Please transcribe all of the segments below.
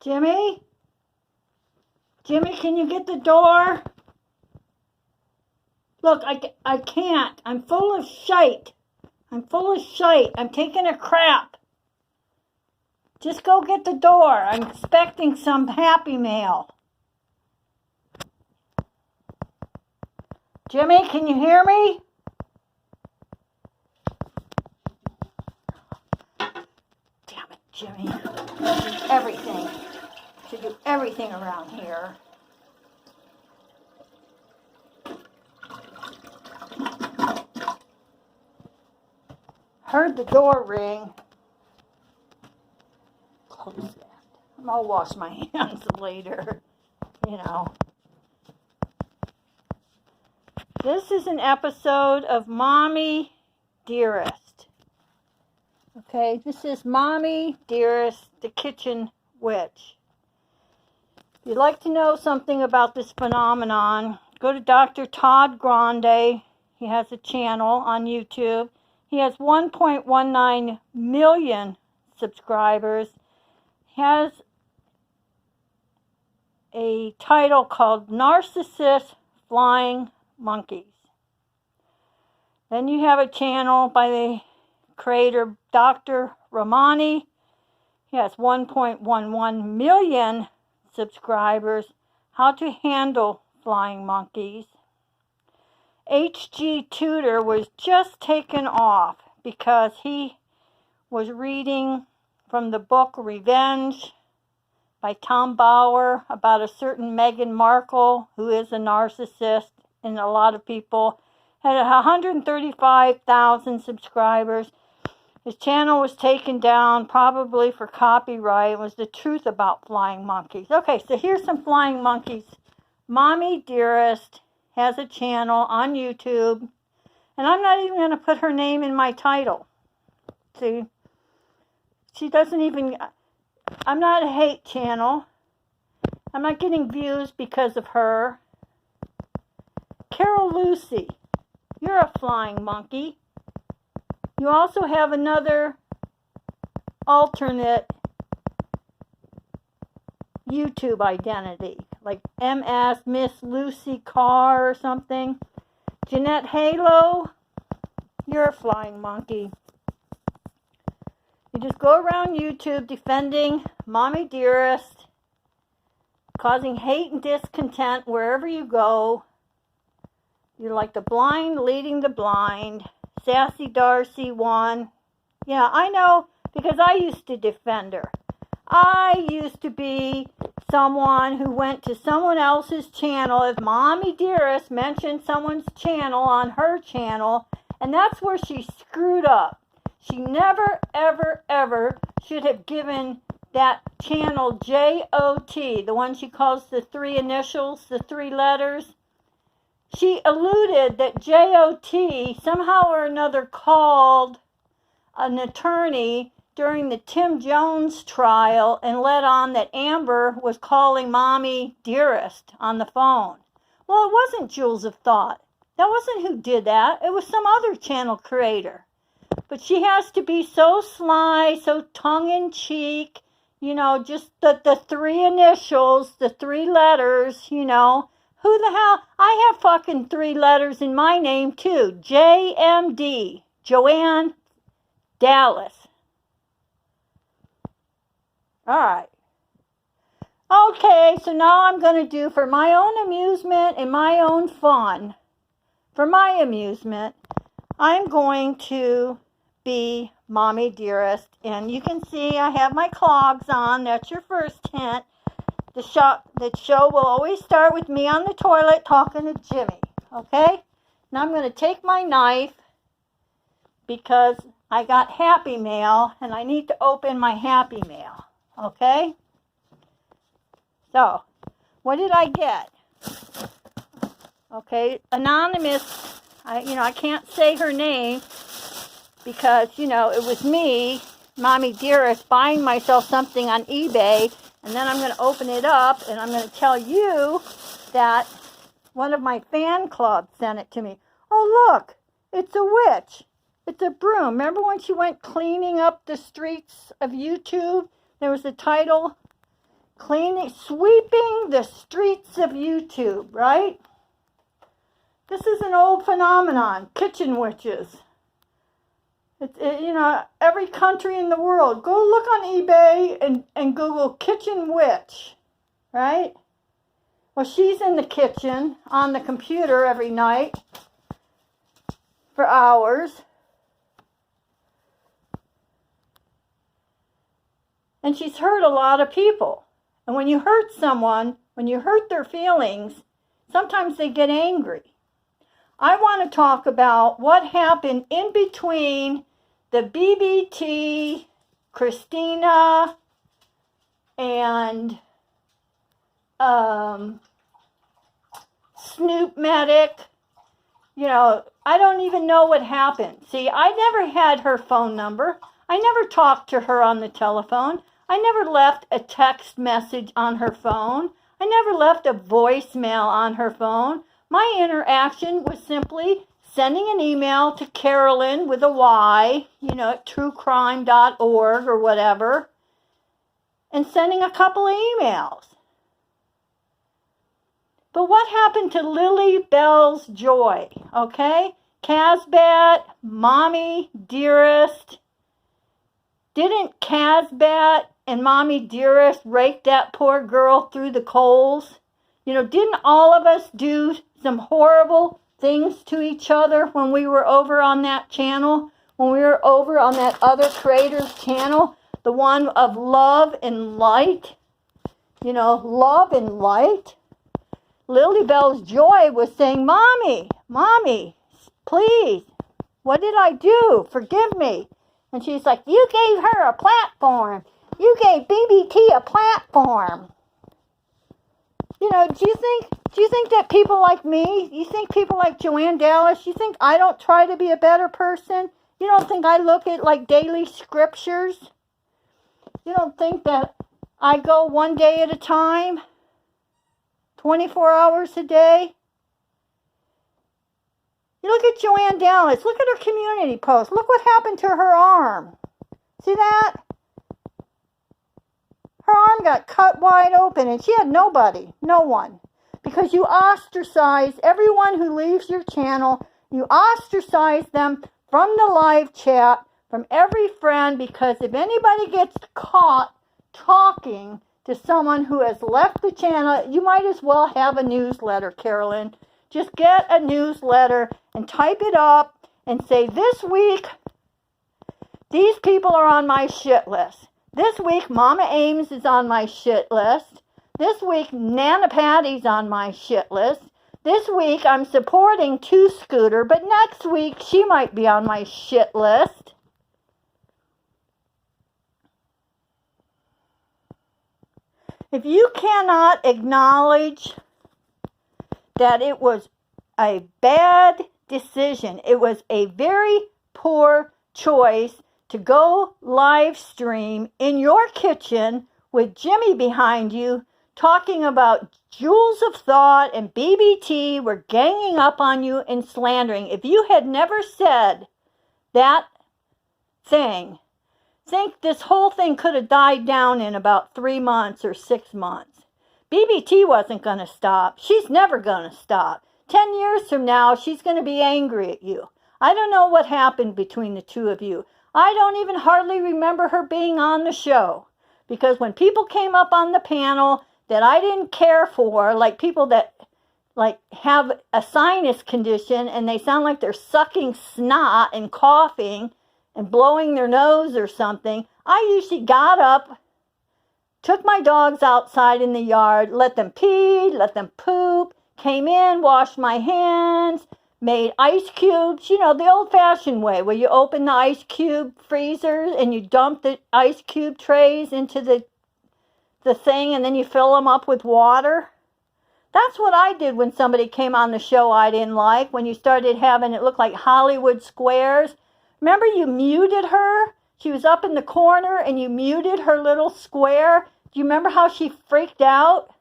Jimmy? Jimmy, can you get the door? Look, I can't. I'm full of shite. I'm taking a crap. Just go get the door. I'm expecting some happy mail. Jimmy, can you hear me? Damn it, Jimmy. Everything. Should do everything around here. Heard the door ring. Close that. I'll wash my hands later, you know. This is an episode of Mommy Dearest. Okay, this is Mommy Dearest, the kitchen witch. If you'd like to know something about this phenomenon, go to Dr. Todd Grande. He has a channel on YouTube. He has 1.19 million subscribers. He has a title called Narcissist Flying Monkeys. Then you have a channel by the creator Dr. Romani. He has 1.11 million subscribers. How to Handle Flying Monkeys. HG Tutor was just taken off because he was reading from the book Revenge by Tom Bauer about a certain Meghan Markle who is a narcissist, and a lot of people had 135,000 subscribers. His channel was taken down probably for copyright. It was the truth about flying monkeys. Okay, so here's some flying monkeys. Mommy Dearest has a channel on YouTube, and I'm not even going to put her name in my title. See, she doesn't even, I'm not a hate channel. I'm not getting views because of her. Carol Lucy, you're a flying monkey. You also have another alternate YouTube identity, like MS Miss Lucy Carr or something. Jeanette Halo, you're a flying monkey. You just go around YouTube defending Mommy Dearest, causing hate and discontent wherever you go. You're like the blind leading the blind. Sassy Darcy won. Yeah, I know, because I used to defend her. I used to be someone who went to someone else's channel. If Mommy Dearest mentioned someone's channel on her channel, and that's where she screwed up. She never, ever, ever should have given that channel J-O-T, the one she calls the three initials, the three letters. She alluded that J-O-T somehow or another called an attorney during the Tim Jones trial and let on that Amber was calling Mommy Dearest on the phone. Well, it wasn't Jules of Thought. That wasn't who did that. It was some other channel creator. But she has to be so sly, so tongue-in-cheek, you know, just the three initials, the three letters, you know. Who the hell? I have fucking three letters in my name, too. J-M-D. Joanne Dallas. All right. Okay, so now I'm going to do, for my own amusement and my own fun, for my amusement, I'm going to be Mommy Dearest. And you can see I have my clogs on. That's your first hint. The show will always start with me on the toilet talking to Jimmy, okay? Now I'm going to take my knife because I got Happy Mail and I need to open my Happy Mail, okay? So, what did I get? Okay, anonymous, I can't say her name because, it was me, Mommy Dearest, buying myself something on eBay. And then I'm going to open it up, and I'm going to tell you that one of my fan clubs sent it to me. Oh, look, it's a witch. It's a broom. Remember when she went cleaning up the streets of YouTube? There was a title, cleaning, sweeping the streets of YouTube, right? This is an old phenomenon, kitchen witches. Every country in the world. Go look on eBay and Google kitchen witch, right? Well, she's in the kitchen on the computer every night for hours. And she's hurt a lot of people. And when you hurt someone, when you hurt their feelings, sometimes they get angry. I want to talk about what happened in between the BBT, Christina, and Snoop Medic. I don't even know what happened. See, I never had her phone number. I never talked to her on the telephone. I never left a text message on her phone. I never left a voicemail on her phone. My interaction was simply sending an email to Carolyn with a Y, at truecrime.org or whatever, and sending a couple of emails. But what happened to Lily Bell's joy, okay? Casbat, Mommy Dearest. Didn't Casbat and Mommy Dearest rake that poor girl through the coals? Didn't all of us do some horrible things to each other when we were over on that channel? When we were over on that other creator's channel? The one of Love and Light? Love and Light? Lily Bell's joy was saying, Mommy, please, what did I do? Forgive me. And she's like, you gave her a platform. You gave BBT a platform. Do you think that people like me, you think people like Joanne Dallas, you think I don't try to be a better person? You don't think I look at like daily scriptures? You don't think that I go one day at a time? 24 hours a day? You look at Joanne Dallas. Look at her community post. Look what happened to her arm. See that? Her arm got cut wide open and she had nobody. No one. Because you ostracize everyone who leaves your channel. You ostracize them from the live chat, from every friend, because if anybody gets caught talking to someone who has left the channel, you might as well have a newsletter, Carolyn. Just get a newsletter and type it up and say, this week, these people are on my shit list. This week, Mama Ames is on my shit list. This week, Nana Patty's on my shit list. This week, I'm supporting Two Scooter, but next week, she might be on my shit list. If you cannot acknowledge that it was a bad decision, it was a very poor choice to go live stream in your kitchen with JimE behind you, talking about jewels of thought and BBT were ganging up on you and slandering. If you had never said that thing, think this whole thing could have died down in about 3 months or 6 months. BBT wasn't going to stop. She's never going to stop. 10 years from now, she's going to be angry at you. I don't know what happened between the two of you. I don't even hardly remember her being on the show. Because when people came up on the panel that I didn't care for, like people that have a sinus condition and they sound like they're sucking snot and coughing and blowing their nose or something, I usually got up, took my dogs outside in the yard, let them pee, let them poop, came in, washed my hands, made ice cubes, the old-fashioned way where you open the ice cube freezers and you dump the ice cube trays into the thing and then you fill them up with water. That's what I did when somebody came on the show I didn't like, when you started having it look like Hollywood squares. Remember you muted her? She was up in the corner and you muted her little square. Do you remember how she freaked out?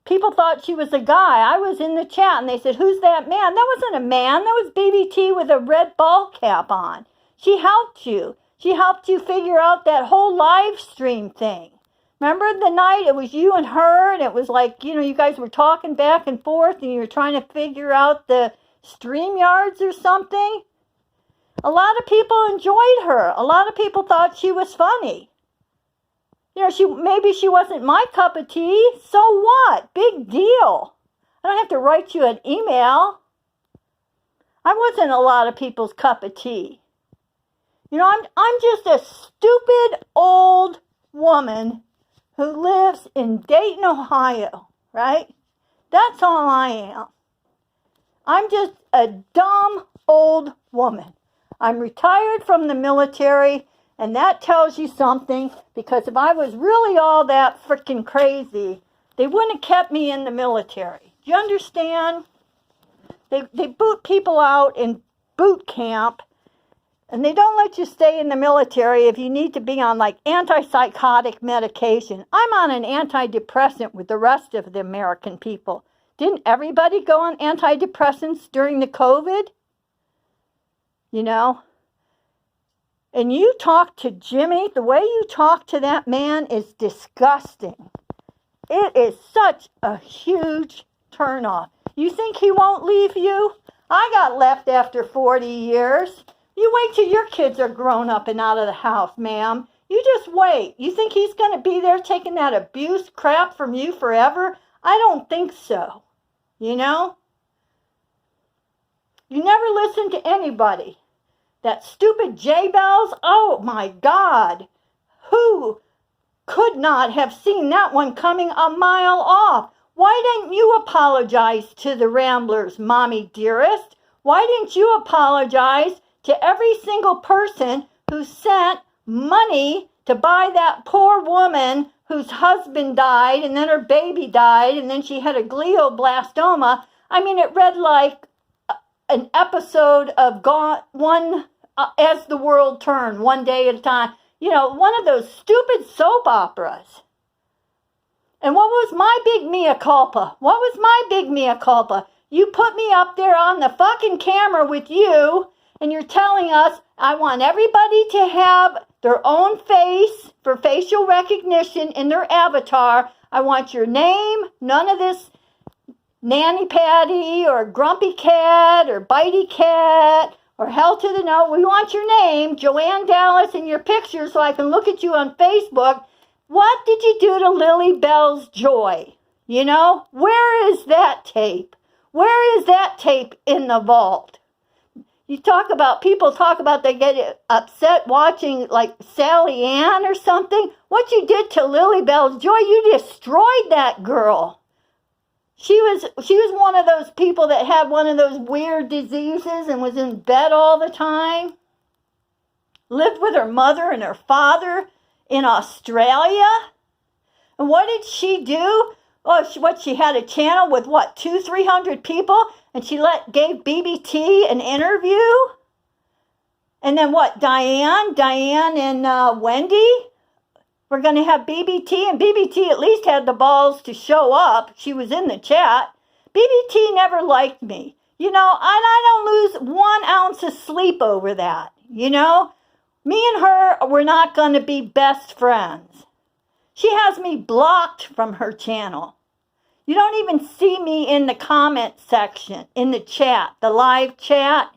People thought she was a guy. I was in the chat and they said, who's that man? That wasn't a man. That was BBT with a red ball cap on. She helped you. She helped you figure out that whole live stream thing. Remember the night it was you and her, and it was like, you guys were talking back and forth, and you were trying to figure out the StreamYards or something? A lot of people enjoyed her. A lot of people thought she was funny. Maybe she wasn't my cup of tea. So what? Big deal. I don't have to write you an email. I wasn't a lot of people's cup of tea. I'm just a stupid old woman who lives in Dayton, Ohio, right? That's all I am. I'm just a dumb old woman. I'm retired from the military, and that tells you something, because if I was really all that freaking crazy, they wouldn't have kept me in the military. Do you understand? They boot people out in boot camp, and they don't let you stay in the military if you need to be on like antipsychotic medication. I'm on an antidepressant with the rest of the American people. Didn't everybody go on antidepressants during the COVID? And you talk to JimE, the way you talk to that man is disgusting. It is such a huge turnoff. You think he won't leave you? I got left after 40 years. You wait till your kids are grown up and out of the house, ma'am. You just wait. You think he's going to be there taking that abuse crap from you forever? I don't think so. You never listen to anybody. That stupid J-Bells, oh my God. Who could not have seen that one coming a mile off? Why didn't you apologize to the Ramblers, Mommy Dearest? Why didn't you apologize to every single person who sent money to buy that poor woman whose husband died, and then her baby died, and then she had a glioblastoma? I mean, it read like an episode of As the World Turned, One Day at a Time. One of those stupid soap operas. And what was my big mea culpa? What was my big mea culpa? You put me up there on the fucking camera with you, and you're telling us I want everybody to have their own face for facial recognition in their avatar. I want your name, none of this Nanny Patty or Grumpy Cat or Bitey Cat or Hell to the No. We want your name, Joanne Dallas, and your picture so I can look at you on Facebook. What did you do to Lily Bell's joy? Where is that tape? Where is that tape in the vault? People talk about they get upset watching like Sally Ann or something. What you did to Lily Bell's joy, you destroyed that girl. She was one of those people that had one of those weird diseases and was in bed all the time. Lived with her mother and her father in Australia. And what did she do? Oh, she had a channel with 200-300 people, and she gave BBT an interview. And then Diane and Wendy were going to have BBT, and BBT at least had the balls to show up. She was in the chat. BBT never liked me. I don't lose 1 ounce of sleep over that. Me and her were not going to be best friends. She has me blocked from her channel. You don't even see me in the comment section, in the chat, the live chat.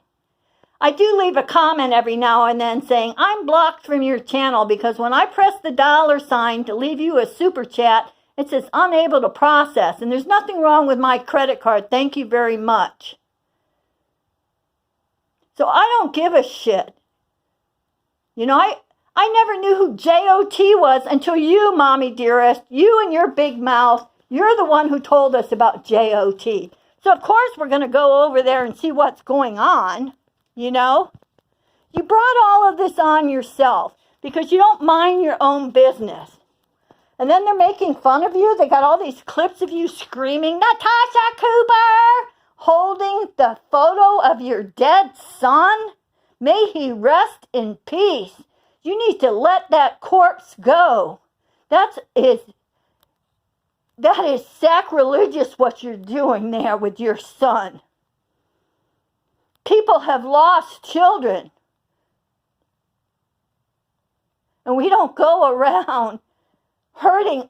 I do leave a comment every now and then saying, I'm blocked from your channel because when I press the $ to leave you a super chat, it says unable to process. And there's nothing wrong with my credit card. Thank you very much. So I don't give a shit. I never knew who J.O.T. was until you, Mommy Dearest. You and your big mouth. You're the one who told us about J.O.T. So, of course, we're going to go over there and see what's going on, You brought all of this on yourself because you don't mind your own business. And then they're making fun of you. They got all these clips of you screaming, Natasha Cooper, holding the photo of your dead son. May he rest in peace. You need to let that corpse go. That is sacrilegious what you're doing there with your son. People have lost children. And we don't go around hurting